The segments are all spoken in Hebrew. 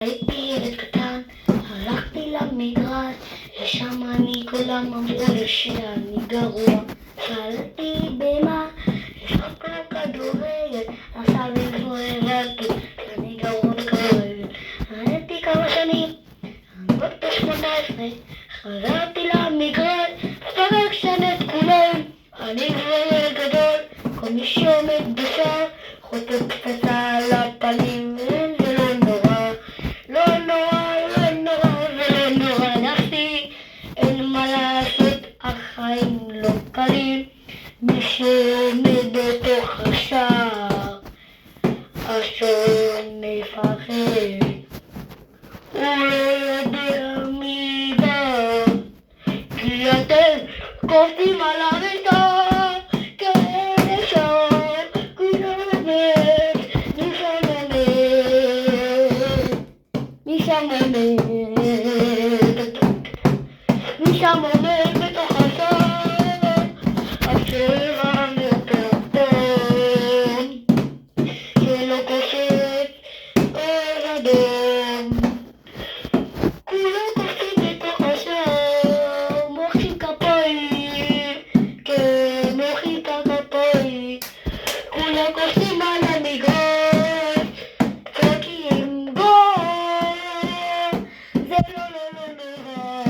הייתי ילד קטן, הלכתי למגרש, ושם אני כולם אמרו לי שאני גרוע. שאלתי במה, לשחק כדורגל, עכשיו איפה הבנתי שאני גרוע בכדורגל. הייתי כמה שנים, עמוד ב-18, חזרתי למגרש, פרק שנה את כולם. אני כבר ילד גדול, כל מי שעומד בשער, חוטף פצצה על הפנים, זה לא נורא. לא נורא, לא נורא, ולא נורא נחתי, אין מה לעשות, החיים לא קלים. מי שעומד בתוך השער, השעון מפחד, הוא לא יודע מי בא, כי אתם קופצים על המיטה, כאלה שעות, כולם באמת, משם עומד בתוך השער, השוער המטומטם, שלא קופץ אור אדום. כולם קופצים בתוך השער, מוחאים כפיים, כן, מוחאים את הכפיים. כולם קופצים על המגרש, צועקים גול, זה לא נורא,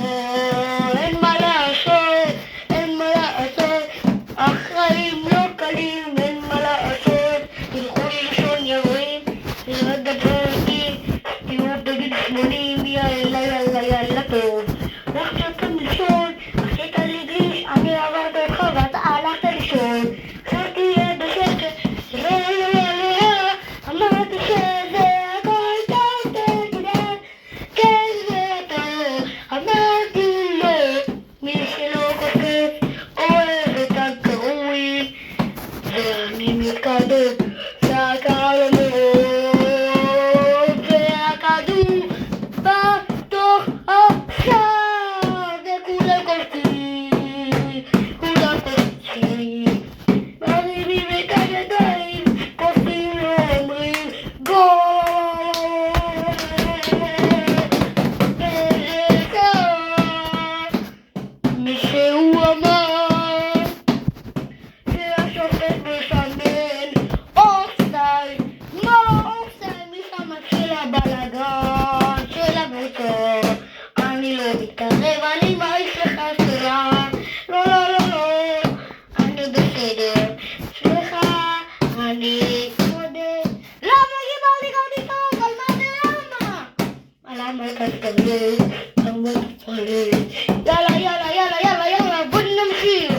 אין מה לעשות, אין מה לעשות, החיים לא קלים, אין מה לעשות. תלכו לישון יורים, רק דבר אותי, תהיו בגיל 80, יאללה יאללה יאללה טוב. רק שאתם לישון, עשית לי גליש, אני עברתי אותך ואתה הלכת לישון. חשבתי בשקט, שלא אמרתי שזה הכל טוב, תודה, כן זה טוב. אמרתי לו, מי שלא קופץ אוהב את הגרוי, ואני מתקדם, והקהל מאוד, והכדור בתוך השער, וכולם קופצים, כולם קופצים, מרימים את הידיים, קופצים ואומרים גול, וזה טוב. מישהו אמר שהשופט מסמן אופסייד. מה אופסייד? משם מתחיל הבלגן של הקבוצה. אני לא מתערב, אני מעיף לך סרט. לא לא לא לא, אני בסדר, סליחה, אני מודה. למה קיבלתי גם טוב? על מה זה למה? למה אתה תתגבר? למה אתה תתפלט? יאללה יאללה יאללה יאללה יאללה, בוא נמשיך.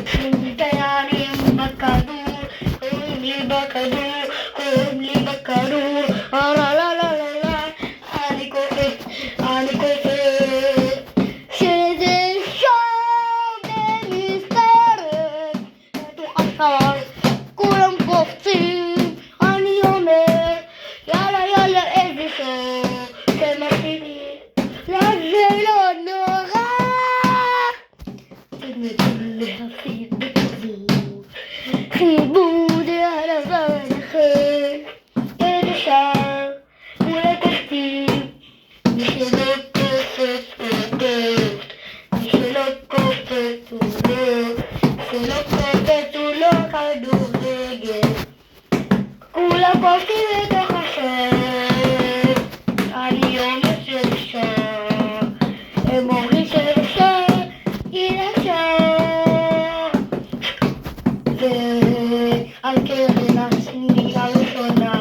תיירים בכדור, קוראים לי בכדור, קוראים לי בכדור, לה לה לה לה לה, אני קופץ, אני קופץ, שזה שם במסגרת, בתוך השער, כולם קופצים, אני אומר, יאללה יאללה איזה שוב, שמתחילים, זה לא נורא. להפסיד בכבוד, כיבוד על הזמן אחר, איזה שער, כולם קופצים, מי שלא קופץ הוא טוב, מי שלא קופץ הוא לא, מי שלא קופץ הוא לא כדורגל, כולם קופצים לתוך השער, אני אומר שאפשר, הם אומרים שאפשר, הנה אפשר, ועל קרן השנייה הראשונה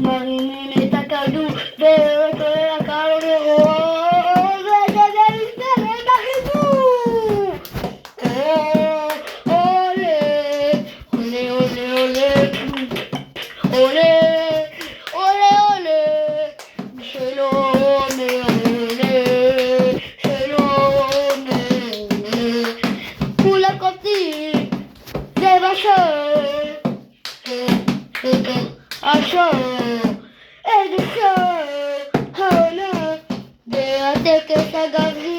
מרימים את הכדור ועולה לקהל מרוב, וזה מסתיים בחיבור. עולה, עולה, עולה, עולה, עולה, עולה, שלא אומר עולה, שלא אומר עולה, כולם קופצים, זה בשער, השער, איזה שער, העונה, והטקס הגברי